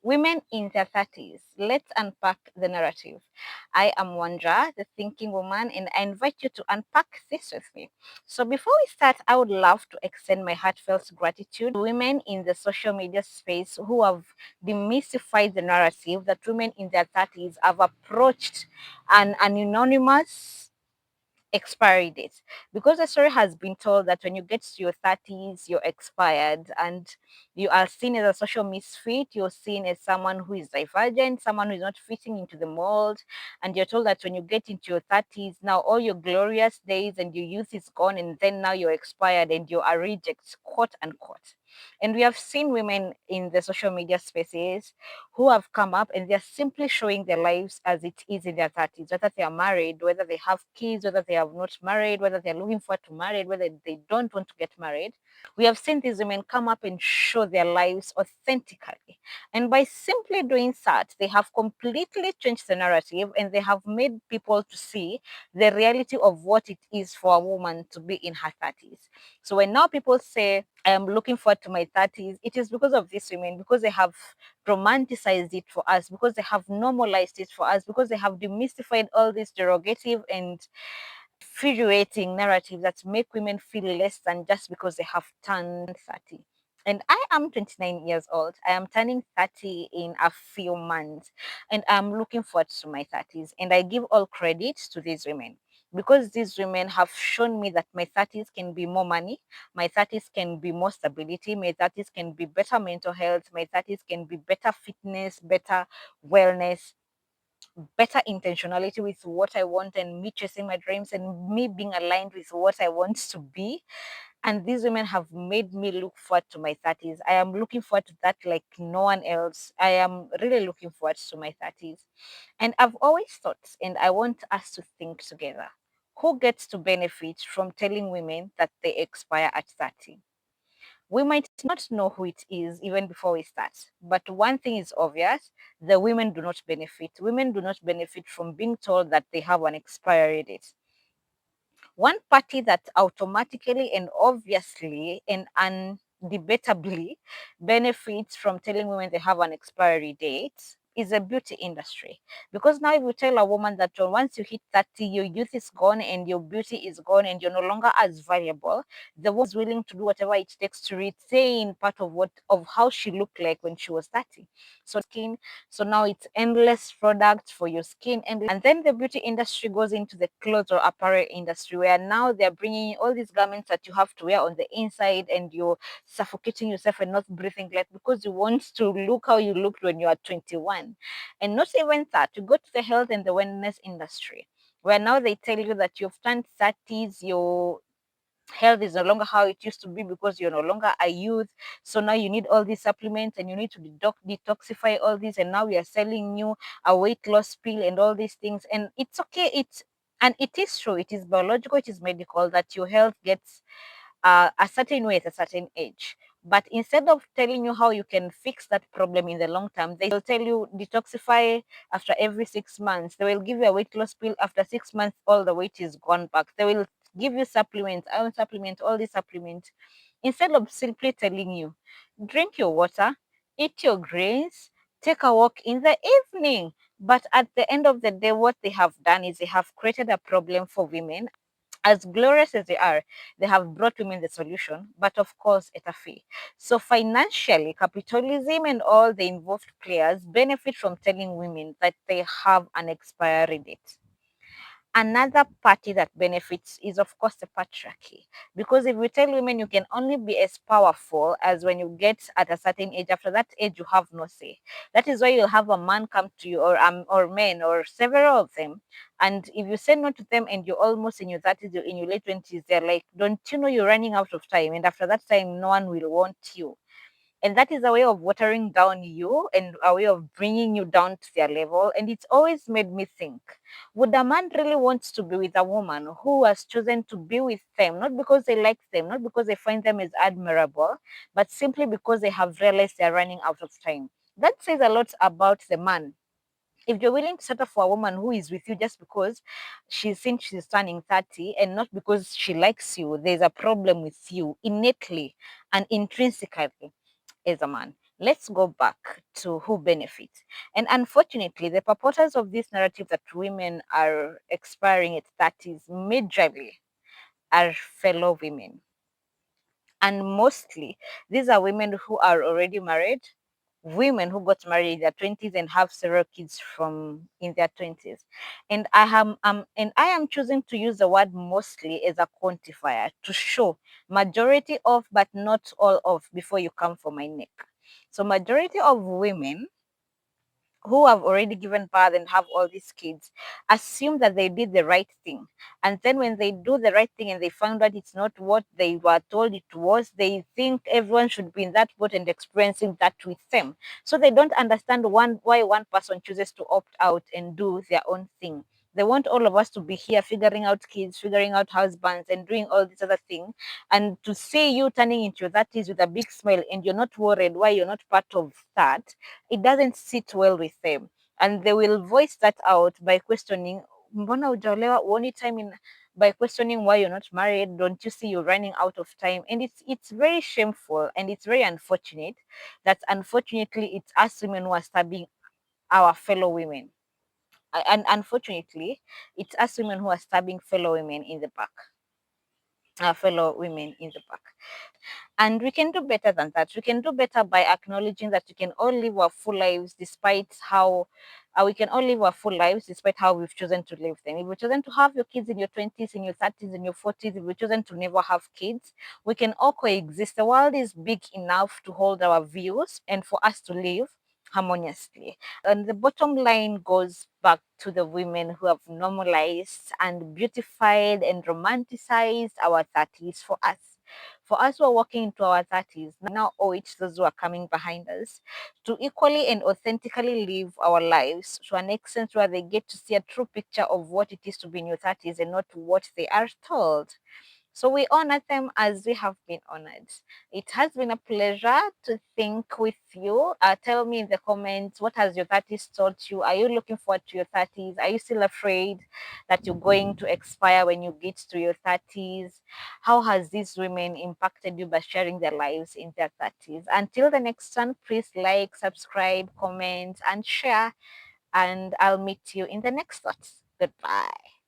Women in their 30s. Let's unpack the narrative. I am Wandra, the thinking woman, and I invite you to unpack this with me. So, before we start, I would love to extend my heartfelt gratitude to women in the social media space who have demystified the narrative that women in their 30s have approached an anonymous expiry date, because the story has been told that when you get to your 30s you're expired and you are seen as a social misfit, you're seen as someone who is divergent, someone who is not fitting into the mold, and you're told that when you get into your 30s now all your glorious days and your youth is gone, and then now you're expired and you're a reject, quote unquote. And we have seen women in the social media spaces who have come up and they're simply showing their lives as it is in their 30s, whether they are married, whether they have kids, whether they are not married, whether they're looking forward to marry, whether they don't want to get married. We have seen these women come up and show their lives authentically. And by simply doing that, they have completely changed the narrative and they have made people to see the reality of what it is for a woman to be in her 30s. So when now people say, I am looking forward to my 30s, it is because of these women, because they have romanticized it for us, because they have normalized it for us, because they have demystified all these derogative and infuriating narratives that make women feel less than just because they have turned 30. And I am 29 years old. I am turning 30 in a few months, and I'm looking forward to my 30s. And I give all credit to these women, because these women have shown me that my 30s can be more money, my 30s can be more stability, my 30s can be better mental health, my 30s can be better fitness, better wellness, better intentionality with what I want, and me chasing my dreams and me being aligned with what I want to be. And these women have made me look forward to my 30s. I am looking forward to that like no one else. I am really looking forward to my 30s. And I've always thought, and I want us to think together, who gets to benefit from telling women that they expire at 30? We might not know who it is even before we start, but one thing is obvious: the women do not benefit. Women do not benefit from being told that they have an expiry date. One party that automatically and obviously and undebatably benefits from telling women they have an expiry date is the beauty industry. Because now, if you tell a woman that once you hit 30, your youth is gone and your beauty is gone and you're no longer as valuable, the woman is willing to do whatever it takes to retain part of what of how she looked like when she was 30. So skin, so now it's endless products for your skin, and then the beauty industry goes into the clothes or apparel industry, where now they're bringing all these garments that you have to wear on the inside, and you're suffocating yourself and not breathing like, because you want to look how you looked when you are 21. And not even that, you go to the health and the wellness industry, where now they tell you that you've turned 30s, your health is no longer how it used to be because you're no longer a youth. So now you need all these supplements and you need to detoxify all these. And now we are selling you a weight loss pill and all these things. And it's okay. And it is true. It is biological. It is medical that your health gets a certain way at a certain age. But instead of telling you how you can fix that problem in the long term, they will tell you detoxify after every 6 months. They will give you a weight loss pill after 6 months, all the weight is gone back. They will give you supplements, iron supplement, all these supplements, instead of simply telling you drink your water, eat your grains, take a walk in the evening. But at the end of the day, what they have done is they have created a problem for women. As glorious as they are, they have brought women the solution, but of course at a fee. So financially, capitalism and all the involved players benefit from telling women that they have an expiry date. Another party that benefits is, of course, the patriarchy. Because if we tell women you can only be as powerful as when you get at a certain age, after that age, you have no say. That is why you'll have a man come to you, or men, or several of them. And if you say no to them and you're almost in your 30s, you're in your late 20s, they're like, don't you know you're running out of time? And after that time, no one will want you. And that is a way of watering down you and a way of bringing you down to their level. And it's always made me think, would a man really want to be with a woman who has chosen to be with them, not because they like them, not because they find them as admirable, but simply because they have realized they're running out of time? That says a lot about the man. If you're willing to settle for a woman who is with you just because she's turning 30 and not because she likes you, there's a problem with you innately and intrinsically as a man. Let's go back to who benefits. And unfortunately, the purporters of this narrative that women are expiring at 30s majorly are fellow women. And mostly, these are women who are already married, women who got married in their 20s and have several kids from in their 20s. And I am choosing to use the word mostly as a quantifier to show majority of, but not all of, before you come for my neck. So majority of women who have already given birth and have all these kids assume that they did the right thing. And then when they do the right thing and they found out it's not what they were told it was, they think everyone should be in that boat and experiencing that with them. So they don't understand why one person chooses to opt out and do their own thing. They want all of us to be here figuring out kids, figuring out husbands, and doing all these other things. And to see you turning into your 30s with a big smile and you're not worried why you're not part of that, it doesn't sit well with them. And they will voice that out by questioning, mbona hujaolewa, huoni time in, by questioning why you're not married, don't you see you're running out of time? And it's very shameful and it's very unfortunate that unfortunately it's us women who are stabbing our fellow women. And unfortunately, it's us women who are stabbing fellow women in the back. Our fellow women in the back. And we can do better than that. We can do better by acknowledging that we can all live our full lives despite how we can all live our full lives despite how we've chosen to live them. If you've chosen to have your kids in your 20s, in your 30s, in your 40s, if you've chosen to never have kids, we can all coexist. The world is big enough to hold our views and for us to live harmoniously. And the bottom line goes back to the women who have normalized and beautified and romanticized our 30s for us. For us who are walking into our 30s, now owe it to those who are coming behind us to equally and authentically live our lives to an extent where they get to see a true picture of what it is to be in your 30s and not what they are told. So we honor them as we have been honored. It has been a pleasure to think with you. Tell me in the comments, what has your 30s taught you? Are you looking forward to your 30s? Are you still afraid that you're going to expire when you get to your 30s? How has these women impacted you by sharing their lives in their 30s? Until the next one, please like, subscribe, comment, and share. And I'll meet you in the next thoughts. Goodbye.